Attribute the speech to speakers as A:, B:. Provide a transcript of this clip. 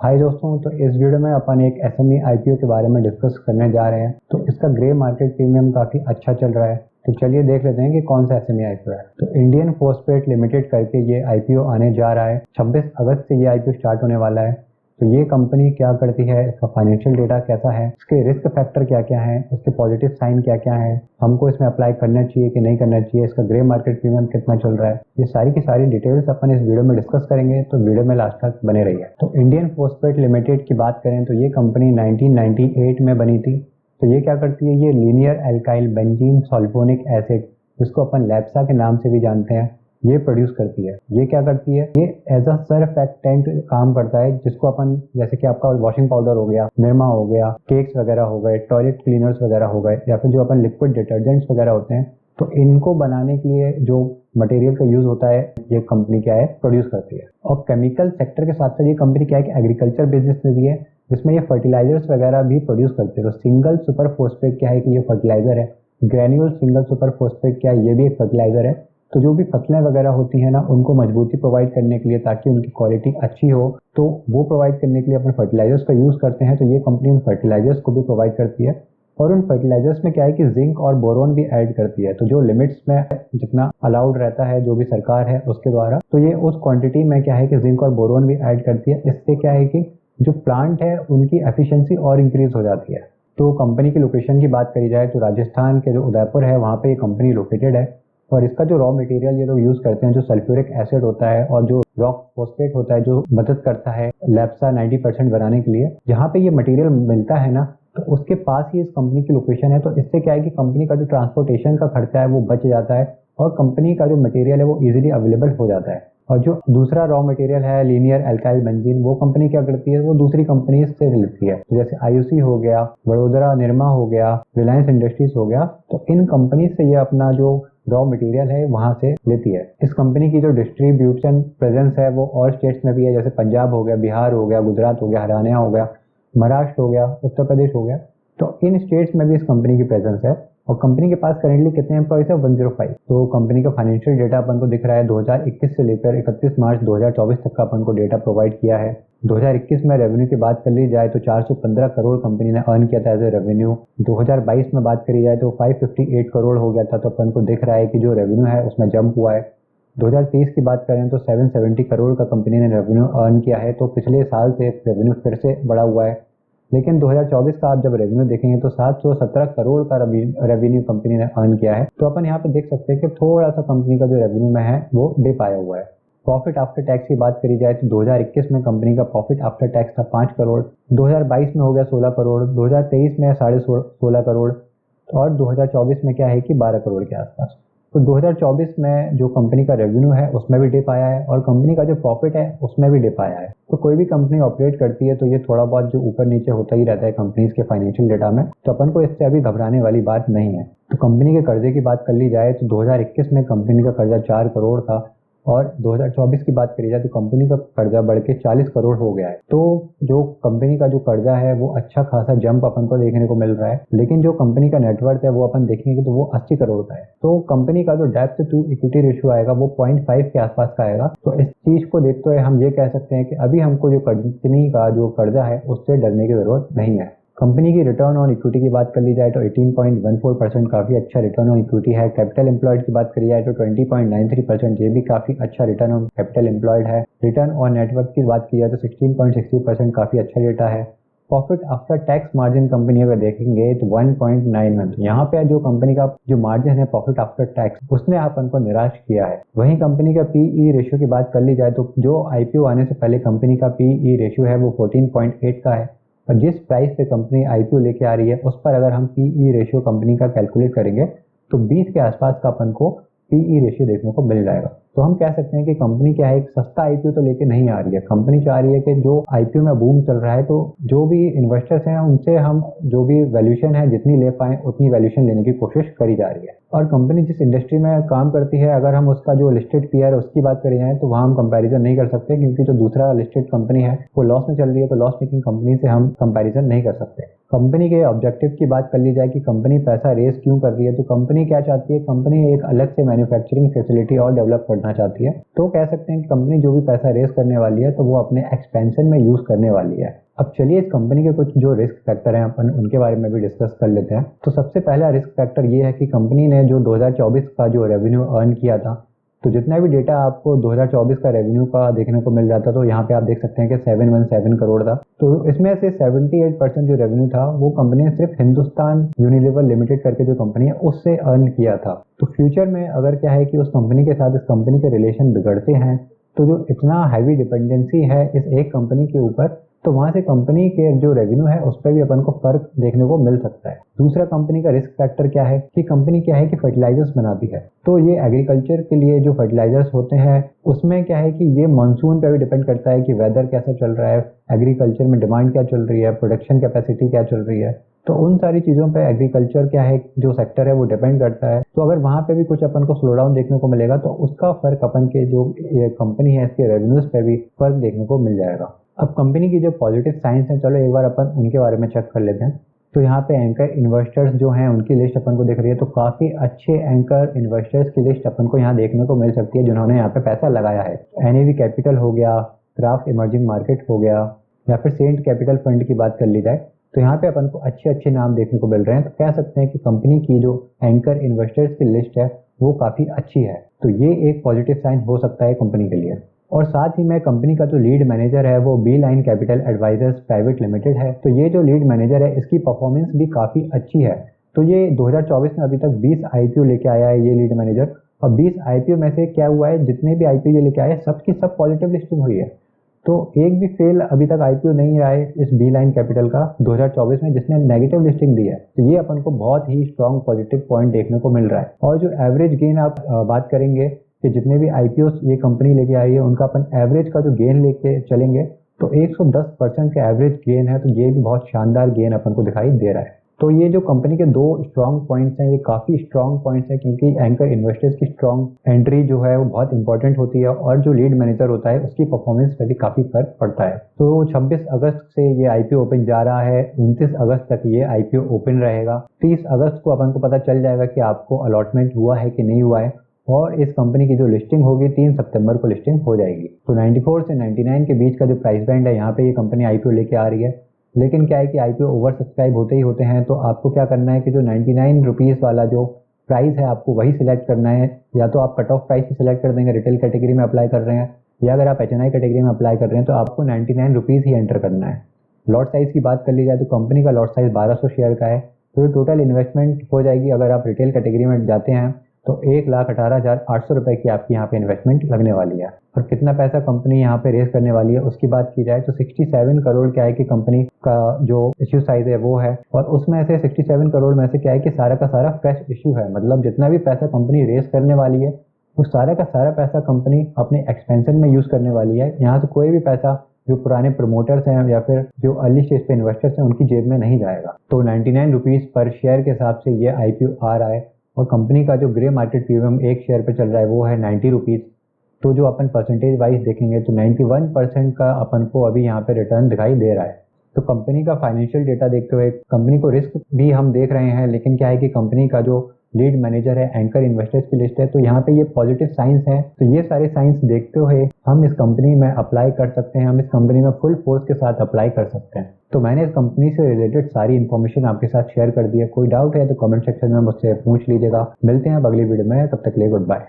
A: हाय दोस्तों, तो इस वीडियो में अपन एक एसएमई आईपीओ के बारे में डिस्कस करने जा रहे हैं। तो इसका ग्रे मार्केट प्रीमियम काफ़ी अच्छा चल रहा है। तो चलिए देख लेते हैं कि कौन सा एसएमई आईपीओ है। तो इंडियन फोस्पेट लिमिटेड करके ये आईपीओ आने जा रहा है। 26 अगस्त से ये आईपीओ स्टार्ट होने वाला है। तो ये कंपनी क्या करती है, इसका फाइनेंशियल डेटा कैसा है, इसके रिस्क फैक्टर क्या क्या है, इसके पॉजिटिव साइन क्या क्या है, हमको इसमें अप्लाई करना चाहिए कि नहीं करना चाहिए, इसका ग्रे मार्केट प्रीमियम कितना चल रहा है, ये सारी की सारी डिटेल्स अपन इस वीडियो में डिस्कस करेंगे। तो वीडियो में लास्ट तक बने रहिए। तो इंडियन फोस्पेट लिमिटेड की बात करें तो ये कंपनी 1998 में बनी थी। तो ये क्या करती है, ये linear alkyl benzene sulphonic acid, जिसको अपन लैप्सा के नाम से भी जानते हैं, ये प्रोड्यूस करती है। ये क्या करती है, ये एज अ सर्फेक्टेंट काम करता है, जिसको अपन जैसे कि आपका वॉशिंग पाउडर हो गया, निरमा हो गया, केक्स वगैरह हो गए, टॉयलेट क्लीनर्स वगैरह हो गए, या फिर जो अपन लिक्विड डिटर्जेंट्स वगैरह होते हैं, तो इनको बनाने के लिए जो मटेरियल का यूज होता है, ये कंपनी क्या है, प्रोड्यूस करती है। और केमिकल सेक्टर के साथ साथ ये कंपनी क्या है कि एग्रीकल्चर बिजनेस में भी है, जिसमें ये फर्टिलाइजर्स वगैरह भी प्रोड्यूस करते हैं। तो सिंगल सुपर फोस्फेट क्या है कि ये फर्टिलाइजर है, ग्रेन्यूल सिंगल सुपर फोस्फेट क्या है, ये भी एक फर्टिलाइजर है। तो जो भी फसलें वगैरह होती हैं ना, उनको मजबूती प्रोवाइड करने के लिए, ताकि उनकी क्वालिटी अच्छी हो, तो वो प्रोवाइड करने के लिए अपन फर्टिलाइजर्स का यूज़ करते हैं। तो ये कंपनी उन फर्टिलाइजर्स को भी प्रोवाइड करती है। और उन फर्टिलाइजर्स में क्या है कि जिंक और बोरोन भी ऐड करती है। तो जो लिमिट्स में जितना अलाउड रहता है जो भी सरकार है उसके द्वारा, तो ये उस क्वांटिटी में क्या है कि जिंक और बोरोन भी ऐड करती है। इससे क्या है कि जो प्लांट है उनकी एफिशिएंसी और इंक्रीज हो जाती है। तो कंपनी की लोकेशन की बात करी जाए तो राजस्थान के जो उदयपुर है वहाँ पे ये कंपनी लोकेटेड है। और इसका जो रॉ मटेरियल ये लोग यूज करते हैं, जो सल्फ्यूरिक एसिड होता है और जो रॉक फॉस्फेट होता है, जो मदद करता है लैप्सा 90% बनाने के लिए, जहाँ पे ये मटेरियल मिलता है ना, तो उसके पास ही इस कंपनी की लोकेशन है। तो इससे क्या है कि कंपनी का जो ट्रांसपोर्टेशन का खर्चा है वो बच जाता है, और कंपनी का जो मटेरियल है वो इजीली अवेलेबल हो जाता है। और जो दूसरा रॉ मटेरियल है लीनियर एल्काइल बेंजीन, वो कंपनी क्या करती है, वो दूसरी कंपनी से लेती है। तो जैसे आईयूसी हो गया, वडोदरा निरमा हो गया, रिलायंस इंडस्ट्रीज हो गया, तो इन कंपनी से ये अपना जो रॉ मटेरियल है वहां से लेती है। इस कंपनी की जो डिस्ट्रीब्यूशन प्रेजेंस है वो और स्टेट्स में भी है, जैसे पंजाब हो गया, बिहार हो गया, गुजरात हो गया, हरियाणा हो गया, महाराष्ट्र हो गया, उत्तर प्रदेश हो गया। तो इन स्टेट्स में भी इस कंपनी की प्रेजेंस है। और कंपनी के पास करेंटली कितने एम्प्लॉइज है, 105। तो कंपनी का फाइनेंशियल डेटा अपन को दिख रहा है 2021 से लेकर 31 मार्च 2024 तक का अपन को डेटा प्रोवाइड किया है। 2021 में रेवेन्यू की बात कर ली जाए तो 415 करोड़ कंपनी ने अर्न किया था एज ए रेवेन्यू। 2022 में बात करी जाए तो 558 करोड़ हो गया था। तो अपन को दिख रहा है कि जो रेवेन्यू है उसमें जंप हुआ है। 2023 की बात करें तो 770 करोड़ का कंपनी ने रेवेन्यू अर्न किया है। तो पिछले साल से रेवेन्यू फिर से बढ़ा हुआ है। लेकिन 2024 का आप जब रेवेन्यू देखेंगे तो 717 करोड़ का रेवेन्यू कंपनी ने अर्न किया है। तो अपन यहाँ पे देख सकते हैं कि थोड़ा सा कंपनी का जो रेवेन्यू में है वो डिप आया हुआ है। प्रॉफिट आफ्टर टैक्स की बात करी जाए तो 2021 में कंपनी का प्रॉफिट आफ्टर टैक्स था 5 करोड़, 2022 में हो गया 16 करोड़, 2023 में 16.5 करोड़, और 2024 में क्या है कि 12 करोड़ के आसपास। तो 2024 में जो कंपनी का रेवेन्यू है उसमें भी डिप आया है, और कंपनी का जो प्रॉफिट है उसमें भी डिप आया है। तो कोई भी कंपनी ऑपरेट करती है तो ये थोड़ा बहुत जो ऊपर नीचे होता ही रहता है कंपनीज के फाइनेंशियल डेटा में। तो अपन को इससे अभी घबराने वाली बात नहीं है। तो कंपनी के कर्जे की बात कर ली जाए तो 2021 में कंपनी का कर्जा 4 करोड़ था, और 2024 की बात करी जाए तो कंपनी का कर्जा बढ़ के 40 करोड़ हो गया है। तो जो कंपनी का जो कर्जा है वो अच्छा खासा जंप अपन को देखने को मिल रहा है। लेकिन जो कंपनी का नेटवर्थ है वो अपन देखेंगे तो वो 80 करोड़ का है। तो कंपनी का जो डेब्ट टू इक्विटी रेशियो आएगा वो 0.5 के आसपास का आएगा। तो इस चीज को देखते हुए हम ये कह सकते हैं कि अभी हमको जो कंपनी का जो कर्जा है उससे डरने की जरूरत नहीं है। कंपनी की रिटर्न ऑन इक्विटी की बात कर ली जाए तो 18.14% काफी अच्छा रिटर्न ऑन इक्विटी है। कैपिटल एम्प्लॉयड की बात करी जाए तो 20.93%, ये भी काफी अच्छा रिटर्न ऑन कैपिटल एम्प्लॉयड है। रिटर्न ऑन नेटवर्क की बात की जाए तो 16.60%, काफी अच्छा डेटा है। Profit after tax margin company अगर देखेंगे तो 1.91। यहाँ पे जो कंपनी का जो मार्जिन है प्रॉफिट आफ्टर टैक्स, उसने अपन को निराश किया है। वहीं कंपनी का पीई रेशियो की बात कर ली जाए तो जो आईपीओ आने से पहले कंपनी का पीई रेशियो है वो 14.8 का है, और जिस प्राइस पे कंपनी आईपीओ लेके आ रही है उस पर अगर हम पीई रेशियो कंपनी का कैलकुलेट करेंगे तो 20 के आसपास का अपन को पीई रेशियो देखने को मिल जाएगा। तो हम कह सकते हैं कि कंपनी क्या है, एक सस्ता आईपीओ तो लेके नहीं आ रही है। कंपनी चाह रही है कि जो आईपीओ में बूम चल रहा है, तो जो भी इन्वेस्टर्स हैं उनसे हम जो भी वैल्यूएशन है जितनी ले पाए उतनी वैल्यूएशन लेने की कोशिश करी जा रही है। और कंपनी जिस इंडस्ट्री में काम करती है, अगर हम उसका जो लिस्टेड पीयर है उसकी बात करी जाए तो वहाँ हम कंपैरिजन नहीं कर सकते, क्योंकि जो दूसरा लिस्टेड कंपनी है वो लॉस में चल रही है। तो लॉस मेकिंग कंपनी से हम कंपैरिजन नहीं कर सकते। कंपनी के ऑब्जेक्टिव की बात कर ली जाए कि कंपनी पैसा रेस क्यों कर रही है, तो कंपनी क्या चाहती है, कंपनी एक अलग से मैन्युफैक्चरिंग फैसिलिटी और डेवलप करना करना चाहती है, तो कह सकते हैं कि कंपनी जो भी पैसा रेस करने वाली है तो वो अपने एक्सपेंशन में यूज करने वाली है। अब चलिए इस कंपनी के कुछ जो रिस्क फैक्टर हैं अपन उनके बारे में भी डिस्कस कर लेते हैं। तो सबसे पहला रिस्क फैक्टर ये है कि कंपनी ने जो 2024 का जो रेवेन्यू अर्न किया था, तो जितना भी डेटा आपको 2024 का रेवेन्यू का देखने को मिल जाता, तो यहाँ पे आप देख सकते हैं कि 717 करोड़ था। तो इसमें से 78% जो रेवेन्यू था वो कंपनी ने सिर्फ हिंदुस्तान यूनिलीवर लिमिटेड करके जो कंपनी है उससे अर्न किया था। तो फ्यूचर में अगर क्या है कि उस कंपनी के साथ इस कंपनी के रिलेशन बिगड़ते हैं, तो जो इतना हैवी डिपेंडेंसी है इस एक कंपनी के ऊपर, तो वहां से कंपनी के जो रेवेन्यू है उस पर भी अपन को फर्क देखने को मिल सकता है। दूसरा कंपनी का रिस्क फैक्टर क्या है कि कंपनी क्या है कि फर्टिलाइजर्स बनाती है, तो ये एग्रीकल्चर के लिए जो फर्टिलाइजर्स होते हैं उसमें क्या है कि ये मानसून पे भी डिपेंड करता है कि वेदर कैसा चल रहा है, एग्रीकल्चर में डिमांड क्या चल रही है, प्रोडक्शन कैपेसिटी क्या चल रही है। तो उन सारी चीज़ों पे एग्रीकल्चर क्या है जो सेक्टर है वो डिपेंड करता है। तो अगर वहाँ पे भी कुछ अपन को स्लो डाउन देखने को मिलेगा तो उसका फर्क अपन के जो कंपनी है इसके रेवेन्यूज पे भी फर्क देखने को मिल जाएगा। अब कंपनी की जो पॉजिटिव साइंस है, चलो एक बार अपन उनके बारे में चेक कर लेते हैं। तो यहाँ पे एंकर इन्वेस्टर्स जो हैं उनकी लिस्ट अपन को दिख रही है, तो काफ़ी अच्छे एंकर इन्वेस्टर्स की लिस्ट अपन को यहाँ देखने को मिल सकती है जिन्होंने यहाँ पे पैसा लगाया है। एनएवी कैपिटल हो गया, क्राफ्ट इमर्जिंग मार्केट हो गया, या फिर सेंट कैपिटल फंड की बात कर ली जाए, तो यहाँ पे अपन को अच्छे अच्छे नाम देखने को मिल रहे हैं। तो कह सकते हैं कि कंपनी की जो एंकर इन्वेस्टर्स की लिस्ट है वो काफ़ी अच्छी है। तो ये एक पॉजिटिव साइन हो सकता है कंपनी के लिए। और साथ ही में कंपनी का जो लीड मैनेजर है वो B line capital advisors private limited है। तो ये जो लीड मैनेजर है इसकी परफॉर्मेंस भी काफ़ी अच्छी है। तो ये 2024 में अभी तक 20 आईपीओ लेके आया है ये लीड मैनेजर, और 20 आईपीओ में से क्या हुआ है, जितने भी आईपीओ ये लेके आए सबकी सब पॉजिटिव लिस्टिंग हुई है। तो एक भी फेल अभी तक आईपीओ नहीं रहा है इस बी लाइन कैपिटल का 2024 में जिसने नेगेटिव लिस्टिंग दी है। तो ये अपन को बहुत ही स्ट्रॉन्ग पॉजिटिव पॉइंट देखने को मिल रहा है। और जो एवरेज गेन आप बात करेंगे कि जितने भी आईपीओ ये कंपनी लेके आई है उनका अपन एवरेज का जो गेन लेके चलेंगे तो 110% का एवरेज गेन है। तो ये भी बहुत शानदार गेन अपन को दिखाई दे रहा है। तो ये जो कंपनी के दो स्ट्रॉन्ग पॉइंट्स हैं ये काफ़ी स्ट्रॉन्ग पॉइंट्स हैं, क्योंकि एंकर इन्वेस्टर्स की स्ट्रॉन्ग एंट्री जो है वो बहुत इंपॉर्टेंट होती है, और जो लीड मैनेजर होता है उसकी परफॉर्मेंस पे भी काफ़ी फर्क पड़ता है। तो 26 अगस्त से ये आईपीओ ओपन जा रहा है, 29 अगस्त तक ये आईपीओ ओपन रहेगा। 30 अगस्त को अपन को पता चल जाएगा कि आपको अलॉटमेंट हुआ है कि नहीं हुआ है, और इस कंपनी की जो लिस्टिंग होगी 3 सितंबर को लिस्टिंग हो जाएगी। तो 94 से 99 के बीच का जो प्राइस बैंड है यहाँ पे ये कंपनी आईपीओ लेके आ रही है। लेकिन क्या है कि आईपीओ ओवर सब्सक्राइब होते ही होते हैं, तो आपको क्या करना है कि जो 99 रुपीज़ वाला जो प्राइस है आपको वही सिलेक्ट करना है। या तो आप कट ऑफ प्राइस सिलेक्ट कर देंगे, रिटेल कैटेगरी में अप्लाई कर रहे हैं, या अगर आप एचएनआई कैटेगरी में अप्लाई कर रहे हैं तो आपको 99 रुपीज़ ही एंटर करना है। लॉट साइज़ की बात कर ली जाए तो कंपनी का लॉट साइज़ 1200 शेयर का है। तो टोटल इन्वेस्टमेंट हो जाएगी, अगर आप रिटेल कैटेगरी में जाते हैं तो 1,18,800 रुपये की आपकी यहाँ पे इन्वेस्टमेंट लगने वाली है। और कितना पैसा कंपनी यहाँ पे रेस करने वाली है उसकी बात की जाए तो 67 करोड़ क्या है कि कंपनी का जो इश्यू साइज है वो है, और उसमें से 67 करोड़ में से क्या है कि सारा का सारा फ्रेश इश्यू है। मतलब जितना भी पैसा कंपनी रेस करने वाली है वो सारा का सारा पैसा कंपनी अपने एक्सपेंशन में यूज़ करने वाली है। यहाँ तो कोई भी पैसा जो पुराने प्रमोटर्स हैं या फिर जो अर्ली स्टेज पे इन्वेस्टर्स हैं उनकी जेब में नहीं जाएगा। तो 99 रुपीज़ पर शेयर के हिसाब से ये आईपीओ आ रहा है, और कंपनी का जो ग्रे मार्केट प्रीमियम एक शेयर पे चल रहा है वो है 90 रुपीज़। तो जो अपन परसेंटेज वाइज देखेंगे तो 91% का अपन को अभी यहाँ पे रिटर्न दिखाई दे रहा है। तो कंपनी का फाइनेंशियल डेटा देखते हुए कंपनी को रिस्क भी हम देख रहे हैं, लेकिन क्या है कि कंपनी का जो लीड मैनेजर है एंकर इन्वेस्टर्स की लिस्ट है, तो यहाँ पे ये पॉजिटिव साइंस है। तो ये सारे साइंस देखते हुए हम इस कंपनी में अप्लाई कर सकते हैं, हम इस कंपनी में फुल फोर्स के साथ अप्लाई कर सकते हैं। तो मैंने इस कंपनी से रिलेटेड सारी इन्फॉर्मेशन आपके साथ शेयर कर दी है। कोई डाउट है तो कमेंट सेक्शन में मुझसे पूछ लीजिएगा। मिलते हैं अब अगली वीडियो में, तब तक के लिए गुड बाय।